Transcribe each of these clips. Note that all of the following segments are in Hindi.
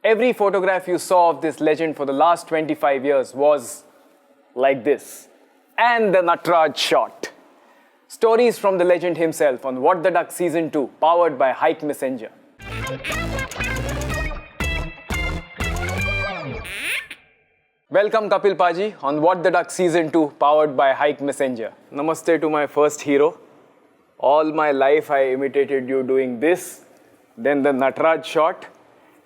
Every photograph you saw of this legend for the last 25 years was like this. And the Natraj shot. Stories from the legend himself on What the Duck Season 2, powered by Hike Messenger. Welcome Kapil Paji on What the Duck Season 2, powered by Hike Messenger. Namaste to my first hero. All my life I imitated you doing this, then the Natraj shot,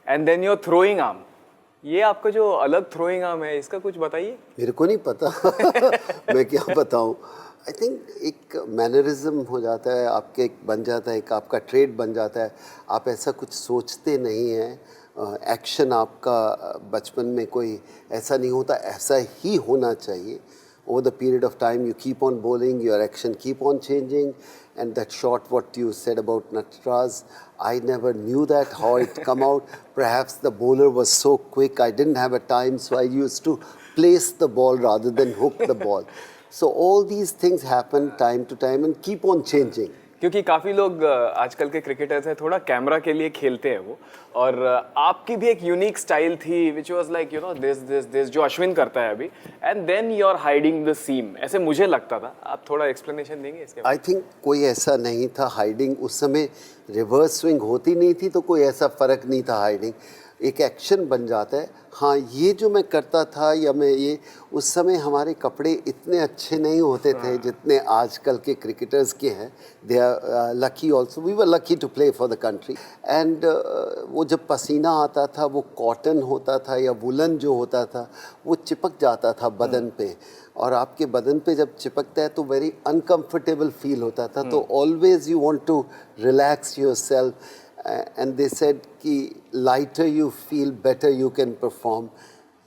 and then your throwing arm. ये आपका जो अलग throwing arm है, इसका कुछ बताइए? मेरे को नहीं पता मैं क्या बताऊं. आई थिंक एक मैनरिज्म हो जाता है, आपके एक बन जाता है, एक आपका ट्रेड बन जाता है. आप ऐसा कुछ सोचते नहीं हैं. एक्शन आपका बचपन में कोई ऐसा नहीं होता, ऐसा ही होना चाहिए. Over the period of time you keep on bowling, your action keep on changing, and that shot what you said about Natraj, I never knew that, how it come out. Perhaps the bowler was so quick, I didn't have a time, so I used to place the ball rather than hook the ball. So all these things happen time to time and keep on changing. क्योंकि काफ़ी लोग आजकल के क्रिकेटर्स हैं थोड़ा कैमरा के लिए खेलते हैं वो, और आपकी भी एक यूनिक स्टाइल थी which was like you know this जो अश्विन करता है अभी, and then you are hiding the seam, ऐसे मुझे लगता था. आप थोड़ा एक्सप्लेनेशन देंगे इसके? आई थिंक कोई ऐसा नहीं था हाइडिंग. उस समय रिवर्स स्विंग होती नहीं थी तो कोई ऐसा फ़र्क नहीं था. हाइडिंग एक एक्शन बन जाता है. हाँ, ये जो मैं करता था या मैं ये, उस समय हमारे कपड़े इतने अच्छे नहीं होते थे जितने आजकल के क्रिकेटर्स के हैं. They are lucky also, we were lucky to play for the country. And वो जब पसीना आता था, वो कॉटन होता था या वुलन जो होता था, वो चिपक जाता था बदन पे, और आपके बदन पे जब चिपकता है तो वेरी अनकम्फर्टेबल फील होता था. तो always you want to relax yourself. And they said कि lighter you feel, better you can perform.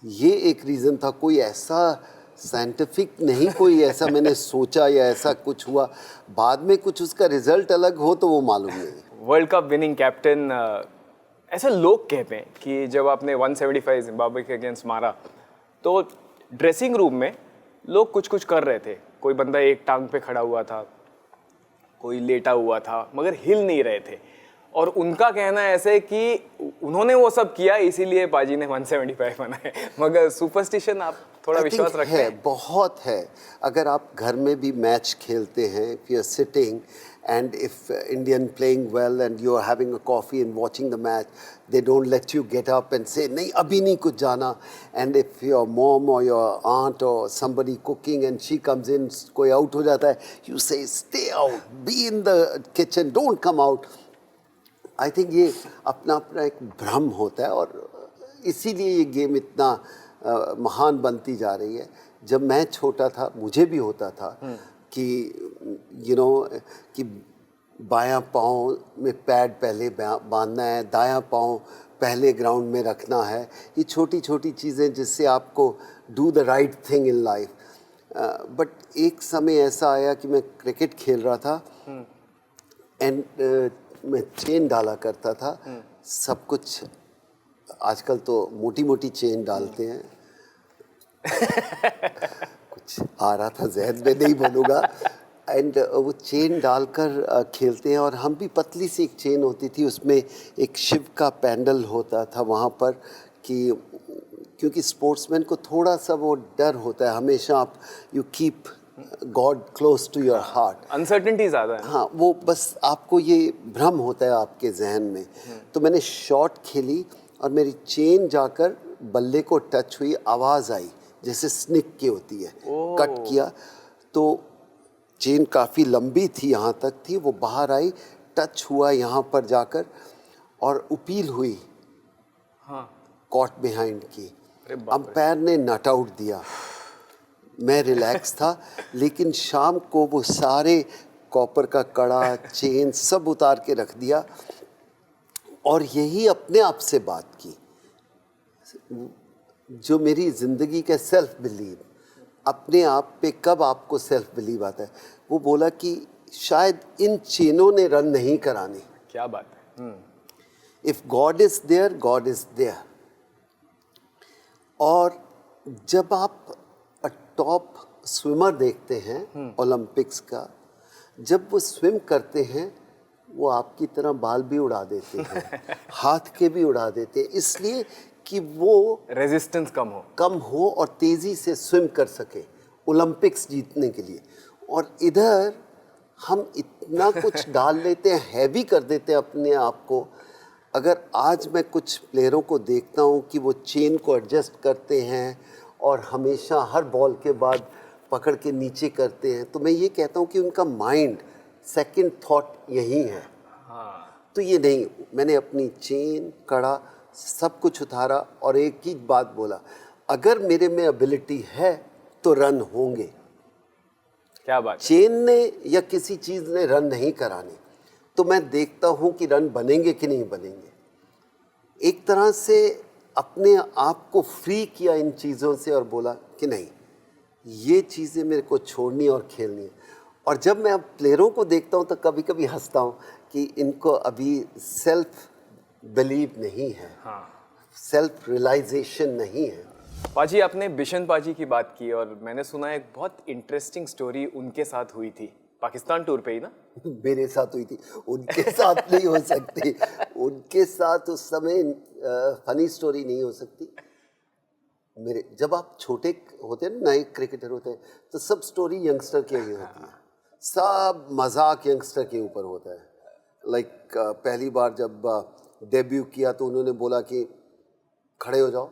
ये एक रीज़न था. कोई ऐसा साइंटिफिक नहीं, कोई ऐसा मैंने सोचा या ऐसा कुछ हुआ. बाद में कुछ उसका रिजल्ट अलग हो तो वो मालूम नहीं. वर्ल्ड कप विनिंग कैप्टन, ऐसे लोग कहते हैं कि जब आपने 175 जिम्बाब्वे के अगेंस्ट मारा तो ड्रेसिंग रूम में लोग कुछ कुछ कर रहे थे. कोई बंदा एक टांग पे खड़ा हुआ था, कोई लेटा हुआ था, मगर हिल नहीं रहे थे. और उनका कहना ऐसे कि उन्होंने वो सब किया इसीलिए पाजी ने 175 बनाए. मगर सुपरस्टिशन आप थोड़ा विश्वास रखते हैं? बहुत है. अगर आप घर में भी मैच खेलते हैं, if you are sitting and if Indian playing well and you are having a coffee and watching the match, they don't let you get up and say nahi abhi nahi kuch jana. And if your mom or your aunt or somebody cooking and she comes in, koi out ho jata hai, you say stay out, be in the kitchen, don't come out. I think ये अपना अपना एक भ्रम होता है, और इसीलिए ये गेम इतना महान बनती जा रही है. जब मैं छोटा था मुझे भी होता था कि यू नो कि बायां पाँव में पैड पहले बांधना है, दायां पाँव पहले ग्राउंड में रखना है. ये छोटी छोटी चीज़ें जिससे आपको do the right thing in life. But एक समय ऐसा आया कि मैं क्रिकेट खेल रहा था एंड मैं चेन डाला करता था. सब कुछ आजकल तो मोटी मोटी चेन डालते हैं. कुछ आ रहा था जहन में, नहीं बोलूँगा. एंड वो चेन डालकर खेलते हैं, और हम भी पतली सी एक चेन होती थी, उसमें एक शिव का पैंडल होता था वहाँ पर. कि क्योंकि स्पोर्ट्समैन को थोड़ा सा वो डर होता है हमेशा. आप you keep God close to your heart. Uncertainty ज़्यादा है. हाँ, वो बस आपको ये भ्रम होता है आपके जहन में. तो मैंने शॉट खेली और मेरी चेन जाकर बल्ले को टच हुई, आवाज़ आई जैसे स्निक की होती है. कट किया तो चेन काफ़ी लंबी थी, यहाँ तक थी, वो बाहर आई, टच हुआ यहाँ पर जाकर, और अपील हुई. हाँ, कॉट बिहाइंड की. अंपायर ने नॉट आउट दिया. मैं रिलैक्स था. लेकिन शाम को वो सारे कॉपर का कड़ा, चेन सब उतार के रख दिया, और यही अपने आप से बात की जो मेरी ज़िंदगी का सेल्फ बिलीव. अपने आप पे कब आपको सेल्फ बिलीव आता है? वो बोला कि शायद इन चेनों ने रन नहीं कराने. क्या बात है. If God is there, God is there. और जब आप टॉप स्विमर देखते हैं ओलंपिक्स का, जब वो स्विम करते हैं वो आपकी तरह बाल भी उड़ा देते हैं, हाथ के भी उड़ा देते हैं, इसलिए कि वो रेजिस्टेंस कम हो और तेज़ी से स्विम कर सके ओलंपिक्स जीतने के लिए। और इधर हम इतना कुछ डाल लेते हैं, हैवी कर देते हैं अपने आप को। अगर आज मैं कुछ प्लेयरों को देखता हूँ कि वो चेन को एडजस्ट करते हैं और हमेशा हर बॉल के बाद पकड़ के नीचे करते हैं, तो मैं ये कहता हूँ कि उनका माइंड सेकंड थॉट यही है। तो ये नहीं, मैंने अपनी चेन, कड़ा सब कुछ उतारा और एक ही बात बोला, अगर मेरे में एबिलिटी है तो रन होंगे। क्या बात। चेन ने या किसी चीज़ ने रन नहीं कराने, तो मैं देखता हूँ कि रन बनेंगे कि नहीं बनेंगे। एक तरह से अपने आप को फ्री किया इन चीज़ों से और बोला कि नहीं, ये चीज़ें मेरे को छोड़नी और खेलनी है। और जब मैं अब प्लेयरों को देखता हूँ तो कभी कभी हंसता हूँ कि इनको अभी सेल्फ बिलीव नहीं है, सेल्फ रियलाइजेशन नहीं है। पाजी, आपने बिशन पाजी की बात की और मैंने सुना एक बहुत इंटरेस्टिंग स्टोरी उनके साथ हुई थी पाकिस्तान टूर पे ही ना? मेरे साथ हुई थी, उनके साथ नहीं हो सकती। उनके साथ उस समय फनी स्टोरी नहीं हो सकती। मेरे जब आप छोटे होते हैं ना, नए क्रिकेटर होते हैं, तो सब स्टोरी यंगस्टर के लिए होती है, सब मजाक यंगस्टर के ऊपर होता है। लाइक पहली बार जब डेब्यू किया तो उन्होंने बोला कि खड़े हो जाओ।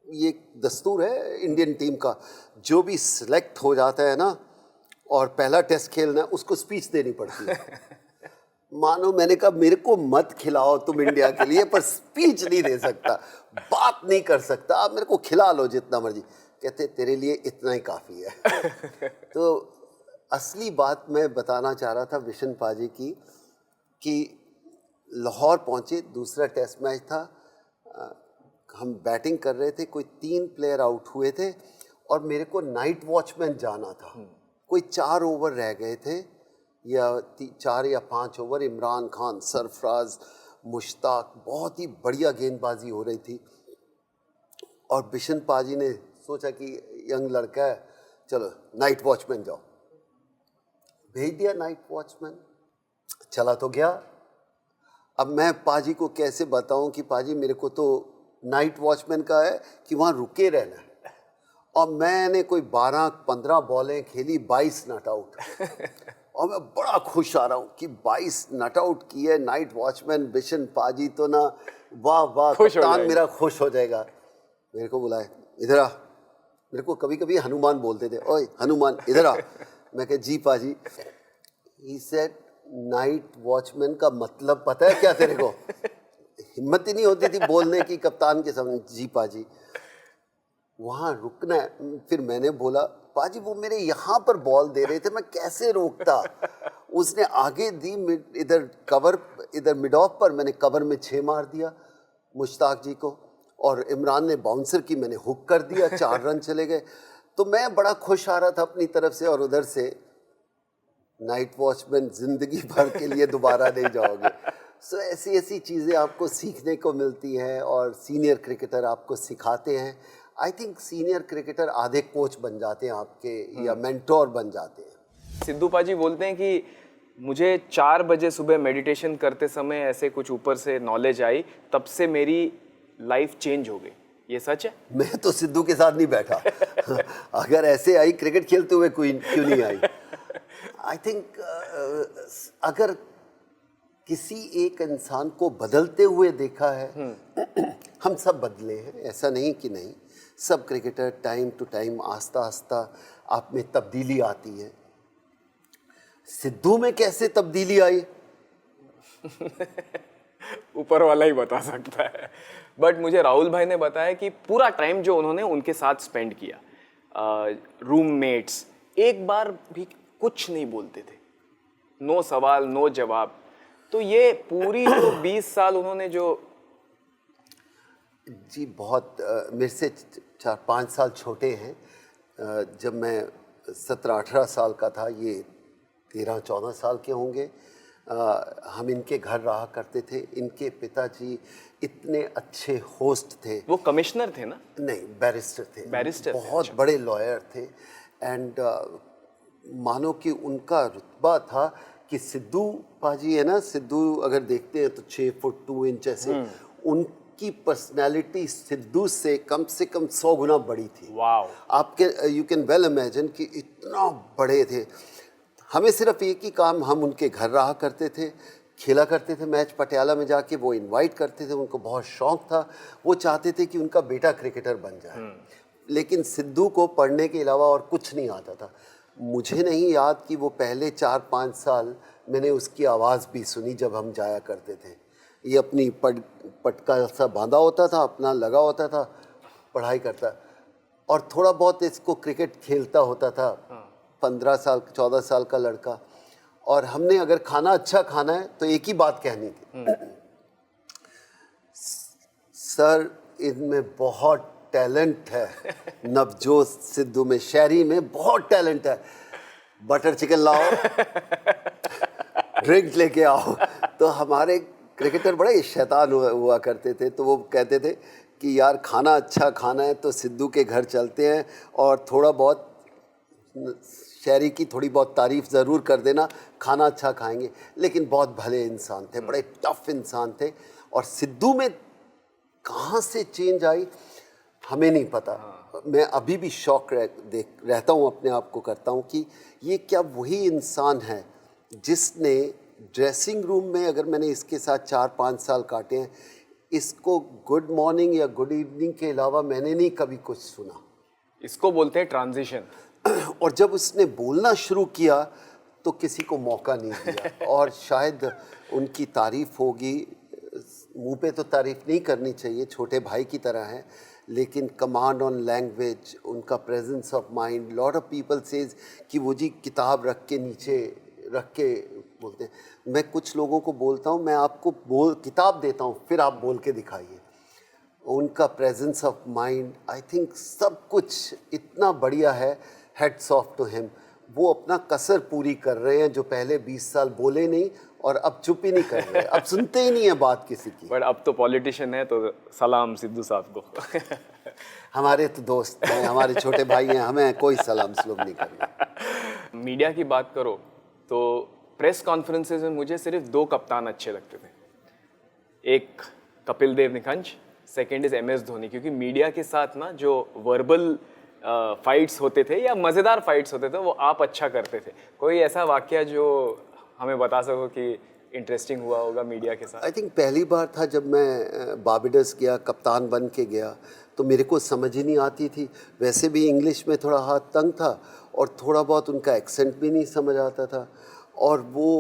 ये दस्तूर है इंडियन टीम का, जो भी सिलेक्ट हो जाता है ना और पहला टेस्ट खेलना है, उसको स्पीच देनी पड़ती है। मानो मैंने कहा मेरे को मत खिलाओ तुम इंडिया के लिए, पर स्पीच नहीं दे सकता, बात नहीं कर सकता, आप मेरे को खिला लो जितना मर्जी। कहते तेरे लिए इतना ही काफ़ी है। तो असली बात मैं बताना चाह रहा था बिशन पाजी की, कि लाहौर पहुँचे, दूसरा टेस्ट मैच था, हम बैटिंग कर रहे थे, कोई 3 प्लेयर आउट हुए थे और मेरे को नाइट वॉचमैन जाना था। कोई 4 ओवर रह गए थे, या 4 या 5 ओवर। इमरान खान, सरफराज, मुश्ताक, बहुत ही बढ़िया गेंदबाजी हो रही थी। और बिशन पाजी ने सोचा कि यंग लड़का है, चलो नाइट वॉचमैन जाओ, भेज दिया नाइट वॉचमैन। चला तो गया। अब मैं पाजी को कैसे बताऊं कि पाजी मेरे को तो नाइट वॉचमैन का है कि वहाँ रुके रहना है। और मैंने कोई 12-15 बॉलें खेली, 22 नॉट आउट। और मैं बड़ा खुश आ रहा हूँ कि 22 नॉट आउट की है नाइट वॉचमैन बिशन पाजी, तो ना वाह वाह, कप्तान मेरा खुश हो जाएगा। मेरे को बुलाए, इधर आ। मेरे को कभी कभी हनुमान बोलते थे, ओए हनुमान इधर आ। मैं कहा जी पाजी। ही सेड नाइट वॉचमैन का मतलब पता है क्या तेरे को? हिम्मत ही नहीं होती थी बोलने की कप्तान के सामने, जी पाजी वहाँ रुकना है। फिर मैंने बोला पाजी वो मेरे यहाँ पर बॉल दे रहे थे, मैं कैसे रोकता। उसने आगे दी, इधर कवर, इधर मिड ऑफ पर मैंने कवर में 6 मार दिया मुश्ताक जी को, और इमरान ने बाउंसर की, मैंने हुक कर दिया, 4 रन चले गए। तो मैं बड़ा खुश आ रहा था अपनी तरफ से, और उधर से नाइट वॉचमैन जिंदगी भर के लिए दोबारा नहीं जाओगे। सो ऐसी ऐसी चीज़ें आपको सीखने को मिलती हैं और सीनियर क्रिकेटर आपको सिखाते हैं। आई थिंक सीनियर क्रिकेटर आधे कोच बन जाते हैं आपके, या मेंटोर बन जाते हैं। सिद्धू पाजी बोलते हैं कि मुझे 4 बजे सुबह मेडिटेशन करते समय ऐसे कुछ ऊपर से नॉलेज आई, तब से मेरी लाइफ चेंज हो गई। ये सच है? मैं तो सिद्धू के साथ नहीं बैठा। अगर ऐसे आई क्रिकेट खेलते हुए, कोई क्यों नहीं आई। आई थिंक अगर किसी एक इंसान को बदलते हुए देखा है, हम सब बदले हैं, ऐसा नहीं कि नहीं। सब क्रिकेटर टाइम टू टाइम, आस्ता आस्ता आप में तब्दीली आती है। सिद्धू में कैसे तब्दीली आई? ऊपर वाला ही बता सकता है। बट मुझे राहुल भाई ने बताया कि पूरा टाइम जो उन्होंने उनके साथ स्पेंड किया, रूममेट्स, एक बार भी कुछ नहीं बोलते थे, नो सवाल नो जवाब। तो ये पूरी जो 20 साल उन्होंने जो, जी बहुत मेरे से 4-5 साल छोटे हैं। जब मैं 17-18 साल का था, ये 13-14 साल के होंगे। हम इनके घर रहा करते थे। इनके पिताजी इतने अच्छे होस्ट थे। वो कमिश्नर थे ना? नहीं, बैरिस्टर थे। बैरिस्टर, बहुत बड़े लॉयर थे। एंड मानो कि उनका रुतबा था कि सिद्धू पाजी है ना, सिद्धू अगर देखते हैं तो 6 फुट 2 इंच ऐसे, उनकी पर्सनैलिटी सिद्धू से कम 100 गुना बड़ी थी। वाओ। आपके यू कैन वेल इमेजिन कि इतना बड़े थे। हमें सिर्फ एक ही काम, हम उनके घर रहा करते थे, खेला करते थे मैच पटियाला में जाके, वो इनवाइट करते थे, उनको बहुत शौक था, वो चाहते थे कि उनका बेटा क्रिकेटर बन जाए। लेकिन सिद्धू को पढ़ने के अलावा और कुछ नहीं आता था। मुझे नहीं याद कि वो पहले 4-5 साल मैंने उसकी आवाज़ भी सुनी जब हम जाया करते थे। ये अपनी पटका सा बांधा होता था, अपना लगा होता था, पढ़ाई करता, और थोड़ा बहुत इसको क्रिकेट खेलता होता था। 15 साल 14 साल का लड़का। और हमने अगर खाना अच्छा खाना है तो एक ही बात कहनी थी, सर इनमें बहुत टैलेंट है, नवजोत सिद्धू में, शायरी में बहुत टैलेंट है, बटर चिकन लाओ, ड्रिंक लेके आओ। तो हमारे क्रिकेटर बड़े शैतान हुआ करते थे, तो वो कहते थे कि यार खाना अच्छा खाना है तो सिद्धू के घर चलते हैं और थोड़ा बहुत शायरी की थोड़ी बहुत तारीफ़ ज़रूर कर देना, खाना अच्छा खाएंगे। लेकिन बहुत भले इंसान थे, बड़े टफ इंसान थे। और सिद्धू में कहाँ से चेंज आई हमें नहीं पता। मैं अभी भी शौक रहता हूँ, अपने आप को करता हूँ कि ये क्या वही इंसान है जिसने ड्रेसिंग रूम में, अगर मैंने इसके साथ 4-5 साल काटे हैं, इसको गुड मॉर्निंग या गुड इवनिंग के अलावा मैंने नहीं कभी कुछ सुना। इसको बोलते हैं ट्रांजिशन। और जब उसने बोलना शुरू किया तो किसी को मौका नहीं दिया। और शायद उनकी तारीफ़ होगी, मुंह पे तो तारीफ़ नहीं करनी चाहिए, छोटे भाई की तरह है, लेकिन कमांड ऑन लैंग्वेज, उनका presence of mind, lot of people says कि वो जी किताब रख के नीचे रख के बोलते हैं। मैं कुछ लोगों को बोलता हूँ, मैं आपको किताब देता हूँ, फिर आप बोल के दिखाइए। उनका presence of mind, I think सब कुछ इतना बढ़िया है। Heads off to him. वो अपना कसर पूरी कर रहे हैं, जो पहले 20 साल बोले नहीं और अब चुप ही नहीं कर रहे, अब सुनते ही नहीं है बात किसी की। बट अब तो पॉलिटिशियन है, तो सलाम सिद्धू साहब को। हमारे तो दोस्त हैं, हमारे छोटे भाई हैं, हमें कोई सलाम सलूम नहीं करना। मीडिया की बात करो तो प्रेस कॉन्फ्रेंसेज में मुझे सिर्फ 2 कप्तान अच्छे लगते थे। एक Kapil Dev निखंज, second is MS Dhoni. क्योंकि मीडिया के साथ ना जो वर्बल फाइट्स होते थे या मज़ेदार फाइट्स होते थे, वो आप अच्छा करते थे। कोई ऐसा वाकया जो हमें बता सको कि इंटरेस्टिंग हुआ होगा मीडिया के साथ? आई थिंक पहली बार था जब मैं बारबेडस गया, कप्तान बन के गया, तो मेरे को समझ ही नहीं आती थी। वैसे भी इंग्लिश में थोड़ा हाथ तंग था और थोड़ा बहुत उनका एक्सेंट भी नहीं समझ आता था। और वो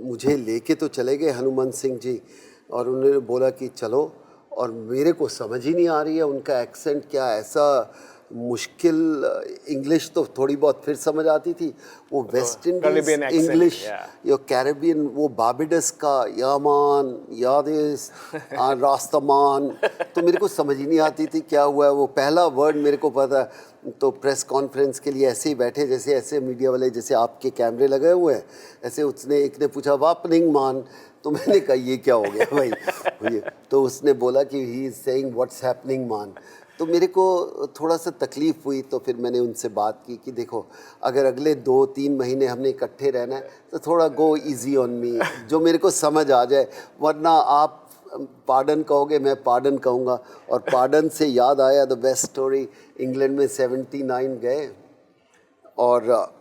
मुझे लेके तो चले गए हनुमान सिंह जी, और उन्होंने बोला कि चलो, और मेरे को समझ ही नहीं आ रही है उनका एक्सेंट क्या, ऐसा मुश्किल इंग्लिश तो थोड़ी बहुत फिर समझ आती थी, वो वेस्ट इंडीज इंग्लिश या कैरेबियन, वो बारबेडस का यामान यादेस रास्तामान, तो मेरे को समझ ही नहीं आती थी क्या हुआ है। वो पहला वर्ड मेरे को पता है, तो प्रेस कॉन्फ्रेंस के लिए ऐसे ही बैठे, जैसे ऐसे मीडिया वाले जैसे आपके कैमरे लगे हुए हैं, ऐसे उसने एक ने पूछा वापनिंग मान, तो मैंने कहा ये क्या हो गया भाई। तो उसने बोला कि he is saying what's happening मान। तो मेरे को थोड़ा सा तकलीफ़ हुई, तो फिर मैंने उनसे बात की कि देखो, अगर अगले 2-3 महीने हमने इकट्ठे रहना है तो थोड़ा गो इजी ऑन मी, जो मेरे को समझ आ जाए, वरना आप पार्डन कहोगे, मैं पार्डन कहूँगा। और पार्डन से याद आया द बेस्ट स्टोरी, इंग्लैंड में 79 गए और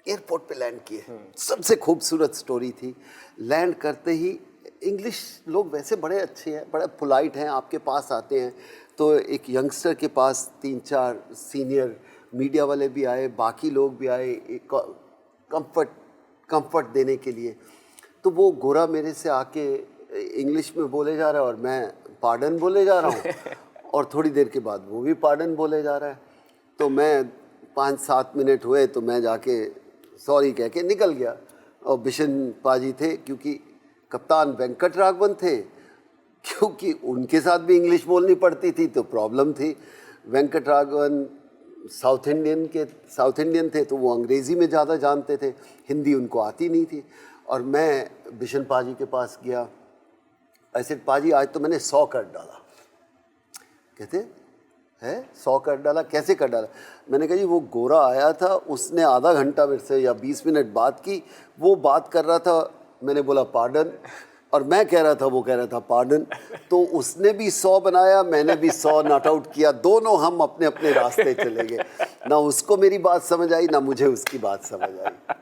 एयरपोर्ट पे लैंड किए, सबसे खूबसूरत स्टोरी थी। लैंड करते ही इंग्लिश लोग वैसे बड़े अच्छे हैं, बड़े पोलाइट हैं, आपके पास आते हैं। तो एक यंगस्टर के पास 3-4 सीनियर मीडिया वाले भी आए, बाकी लोग भी आए, एक कंफर्ट देने के लिए। तो वो गोरा मेरे से आके इंग्लिश में बोले जा रहा है और मैं पार्डन बोले जा रहा हूँ, और थोड़ी देर के बाद वो भी पार्डन बोले जा रहा है। तो मैं 5-7 मिनट हुए तो मैं जाके सॉरी कह के निकल गया। और बिशन पाजी थे, क्योंकि कप्तान वेंकट राघवन थे, क्योंकि उनके साथ भी इंग्लिश बोलनी पड़ती थी तो प्रॉब्लम थी। वेंकट राघवन साउथ इंडियन थे, तो वो अंग्रेज़ी में ज़्यादा जानते थे, हिंदी उनको आती नहीं थी। और मैं बिशन पाजी के पास गया, ऐसे पाजी आज तो मैंने 100 कर डाला। कहते है 100 कर डाला, कैसे कर डाला? मैंने कहा जी वो गोरा आया था, उसने आधा घंटा मेरे से या 20 मिनट बात की, वो बात कर रहा था, मैंने बोला पार्डन, और मैं कह रहा था, वो कह रहा था पार्डन, तो उसने भी 100 बनाया, मैंने भी 100 नॉट आउट किया, दोनों हम अपने अपने रास्ते चले गए। ना उसको मेरी बात समझ आई, ना मुझे उसकी बात समझ आई।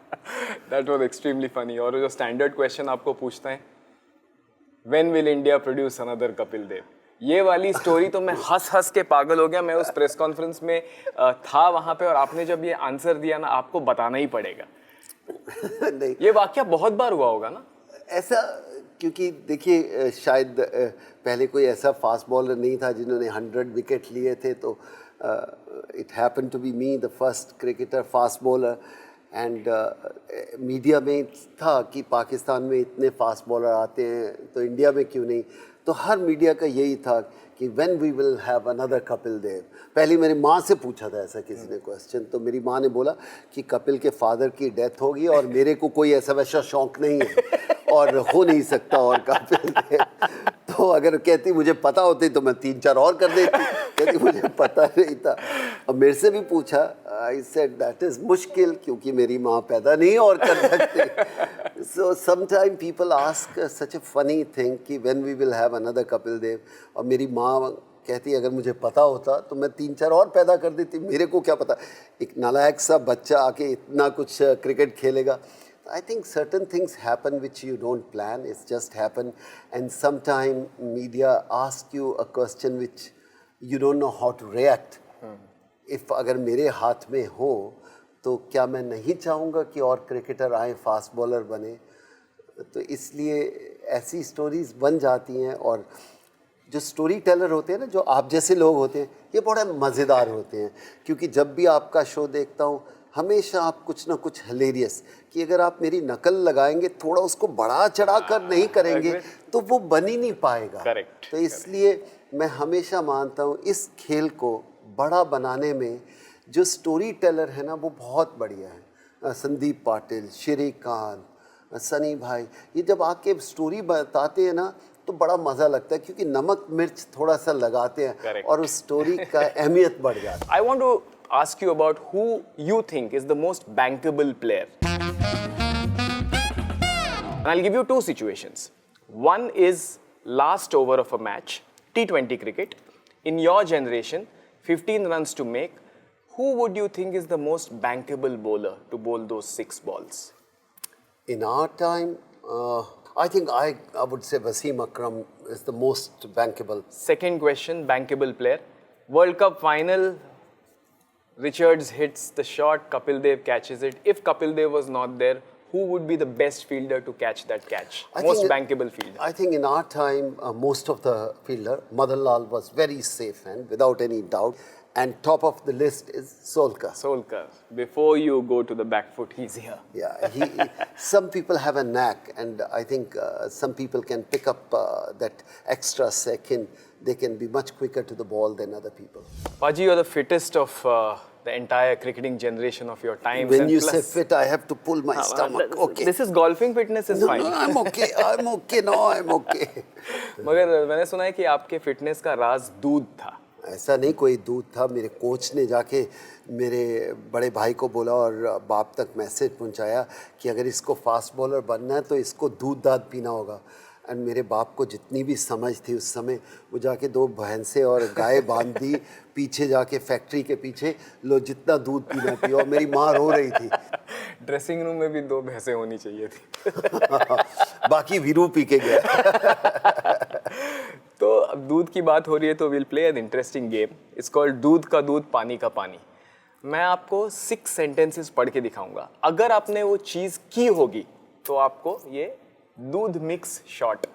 That was extremely funny. और जो स्टैंडर्ड क्वेश्चन आपको पूछते हैं, when will India produce another Kapil Dev, ये वाली स्टोरी तो मैं हंस हंस के पागल हो गया। मैं उस प्रेस कॉन्फ्रेंस में था वहां पे, और आपने जब ये आंसर दिया ना, आपको बताना ही पड़ेगा। नहीं, ये वाकया बहुत बार हुआ होगा ना ऐसा, क्योंकि देखिए शायद पहले कोई ऐसा फास्ट बॉलर नहीं था जिन्होंने 100 विकेट लिए थे, तो it happen to be me the first cricketer fast bowler. And media में था कि पाकिस्तान में इतने फास्ट बॉलर आते हैं तो इंडिया में क्यों नहीं, तो हर मीडिया का यही था कि when we will have another Kapil Dev. पहले मेरी माँ से पूछा था ऐसा किसी ने क्वेश्चन, तो मेरी माँ ने बोला कि कपिल के फादर की डेथ होगी और मेरे को कोई ऐसा वैसा शौक नहीं है और हो नहीं सकता और कपिल देव। तो अगर कहती मुझे पता होती तो मैं 3-4 और कर देती, कहती मुझे पता नहीं था। और मेरे से भी पूछा, आई सेड दैट इज़ मुश्किल, क्योंकि मेरी माँ पैदा नहीं और कर सकती। So sometime people ask such a funny thing कि when we will have another Kapil Dev, और मेरी माँ कहती अगर मुझे पता होता तो मैं 3-4 और पैदा कर देती, मेरे को क्या पता एक नालायक सा बच्चा आके इतना कुछ क्रिकेट खेलेगा। I think certain things happen which you don't plan, it's just happen, and sometime media ask you a question which you don't know how to react. If अगर मेरे हाथ में हो तो क्या मैं नहीं चाहूँगा कि और क्रिकेटर आए फास्ट बॉलर बने, तो इसलिए ऐसी स्टोरीज बन जाती हैं। और जो स्टोरी टेलर होते हैं ना, जो आप जैसे लोग होते हैं, ये बड़े मज़ेदार होते हैं, क्योंकि जब भी आपका शो देखता हूँ हमेशा आप कुछ ना कुछ हिलेरियस, कि अगर आप मेरी नकल लगाएंगे, थोड़ा उसको बढ़ा चढ़ा कर नहीं करेंगे तो वो बन ही नहीं पाएगा। Correct. तो इसलिए मैं हमेशा मानता हूँ इस खेल को बड़ा बनाने में जो स्टोरी टेलर है ना वो बहुत बढ़िया है। संदीप पाटिल, श्रीकांत, सनी भाई, ये जब आके स्टोरी बताते हैं ना तो बड़ा मज़ा लगता है, क्योंकि नमक मिर्च थोड़ा सा लगाते हैं Correct. और उस स्टोरी का अहमियत बढ़ जाती है। I want to ask you about who you think is the most bankable player. And I'll give you two situations. One is last over of a match, T20 cricket. In your generation, 15 runs to make. Who would you think is the most bankable bowler to bowl those 6 balls? In our time, I think I would say Wasim Akram is the most bankable. Second question, bankable player. World Cup final, Richards hits the shot, Kapil Dev catches it. If Kapil Dev was not there, who would be the best fielder to catch that catch? Most bankable fielder. I think in our time, most of the fielder, Madanlal was very safe and without any doubt. And top of the list is Solkar. Solkar. Before you go to the back foot, he's here. Yeah, some people have a knack, and I think some people can pick up that extra second. They can be much quicker to the ball than other people. Paji, you're the fittest of the entire cricketing generation of your time. When you say fit, I have to pull my stomach. Okay. This is golfing fitness is fine. No, I'm okay. I'm okay. No, I'm okay. मगर मैंने सुना है कि आपके फिटनेस का राज दूध था. ऐसा नहीं कोई दूध था, मेरे कोच ने जाके मेरे बड़े भाई को बोला और बाप तक मैसेज पहुंचाया कि अगर इसको फास्ट बॉलर बनना है तो इसको दूध दाद पीना होगा। एंड मेरे बाप को जितनी भी समझ थी उस समय, वो जाके 2 भैंसें और गाय बांध दी पीछे जाके फैक्ट्री के पीछे, लो जितना दूध पीना पियो। और मेरी माँ रो रही थी। ड्रेसिंग रूम में भी 2 भैंसें होनी चाहिए थी। बाकी वीरू पी के गया। तो अब दूध की बात हो रही है तो will play an interesting game. It's called दूध का दूध पानी का पानी। मैं आपको 6 सेंटेंसेस पढ़ के दिखाऊंगा। अगर आपने वो चीज़ की होगी तो आपको ये दूध मिक्स शॉट,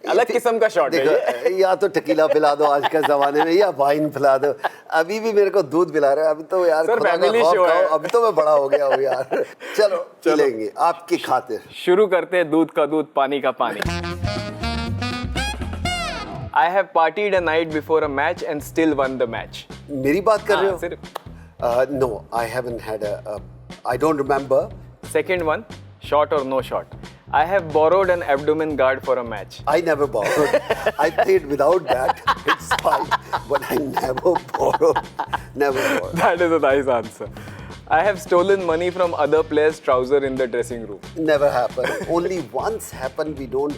अलग किस्म का शॉट है। या तो टकीला पिला दो आज के ज़माने में, या वाइन पिला दो। अभी भी मेरे को दूध पिला रहे हो। अभी तो यार खुदा का खौफ खाओ, अभी तो मैं बड़ा हो गया हूँ यार। चलो चलेंगे आपकी खातिर। शुरू करते हैं दूध का दूध पानी का पानी। I have partied a night before a match and still won the match. मेरी बात कर रहे हो? सिर्फ No, I haven't had I don't remember. Second one, shot or no shot. I have borrowed an abdomen guard for a match. I never borrowed. I played without that. It's fine. But I never borrowed. Never borrowed. That is a nice answer. I have stolen money from other players' trouser in the dressing room. Never happened. Only once happened. We don't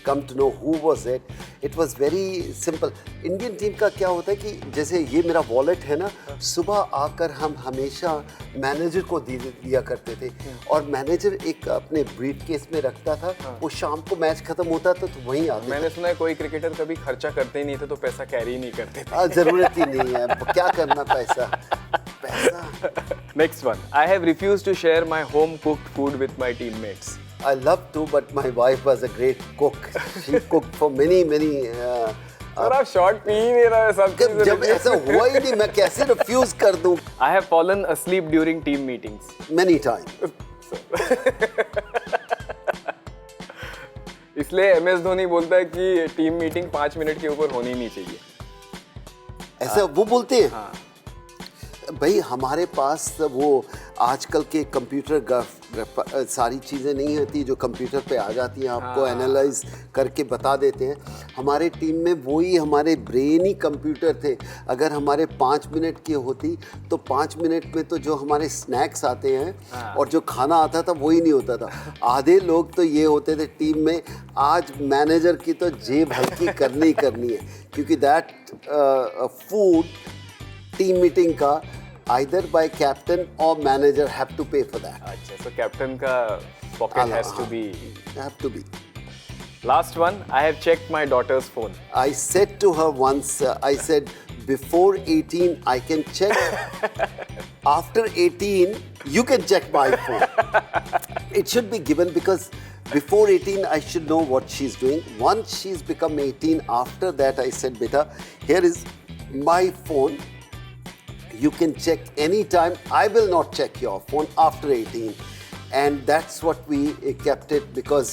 come to know who was it. It was very simple. Indian team का क्या होता है कि जैसे ये मेरा वॉलेट है ना, सुबह आकर हम हमेशा मैनेजर को दिया करते थे और मैनेजर एक अपने ब्रीफ केस में रखता था. वो शाम को मैच खत्म होता था तो वहीं आते मैंने सुना है कोई क्रिकेटर कभी खर्चा करते ही नहीं थे तो पैसा कैरी नहीं करते थे. जरूरत ही नहीं है. क्या करना पैसा. Next one. I have refused to share my home cooked food with my teammates. I love to, but my wife was a great cook. She cooked for many. Sir आप शॉट पी ही नहीं रहे सब चीज़. जब ऐसा हुआ ही नहीं, मैं कैसे रिफ्यूज कर दूं? I have fallen asleep during team meetings. Many times. इसलिए MS धोनी बोलता है कि टीम मीटिंग 5 मिनट के ऊपर होनी नहीं चाहिए. ऐसा वो बोलते हैं. हाँ. भाई हमारे पास वो आजकल के कंप्यूटर सारी चीज़ें नहीं होती जो कंप्यूटर पे आ जाती हैं, आपको एनालाइज करके बता देते हैं. हमारे टीम में वही हमारे ब्रेन ही कंप्यूटर थे. अगर हमारे 5 मिनट की होती तो 5 मिनट में तो जो हमारे स्नैक्स आते हैं और जो खाना आता था वही नहीं होता था. आधे लोग तो ये होते थे टीम में, आज मैनेजर की तो जेब हल्की करनी ही करनी है क्योंकि दैट फूड टीम मीटिंग का either by captain or manager have to pay for that. अच्छा, so captain का pocket has to be. Have to be. Last one. I have checked my daughter's phone. I said to her once, I said, before 18 I can check. After 18 you can check my phone. It should be given because before 18 I should know what she's doing. Once she's become 18, after that I said, beta, here is my phone. You can check anytime. I will not check your phone after 18. And that's what we kept it because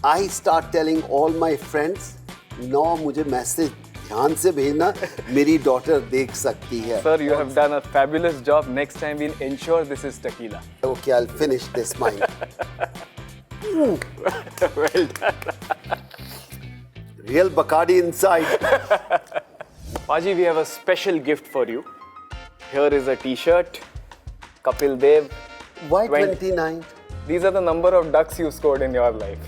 I start telling all my friends, no, मुझे मैसेज ध्यान से भेजना, मेरी डॉटर देख सकती है. Sir, you have done a fabulous job. Next time we'll ensure this is tequila. Okay, I'll finish this mine. Well done. Real Bacardi inside. Paji, we have a special gift for you. Here is a T-shirt. Kapil Dev. Why 20. 29? These are the number of ducks you scored in your life.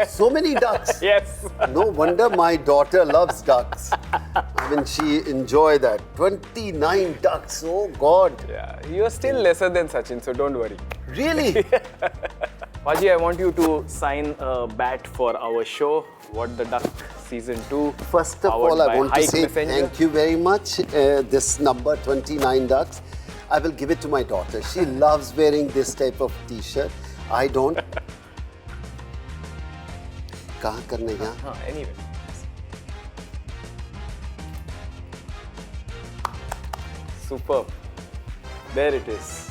So many ducks. Yes. No wonder my daughter loves ducks. I mean, she enjoy that. 29 ducks. Oh God. Yeah, you are still lesser than Sachin, so don't worry. Really? Paji, I want you to sign a bat for our show, What the Duck Season 2. First of powered all, I by want to Hike say Messenger. thank you very much. This number 29 ducks, I will give it to my daughter. She loves wearing this type of T-shirt. I don't. कहाँ करने यहाँ? Anyway. Superb. There it is.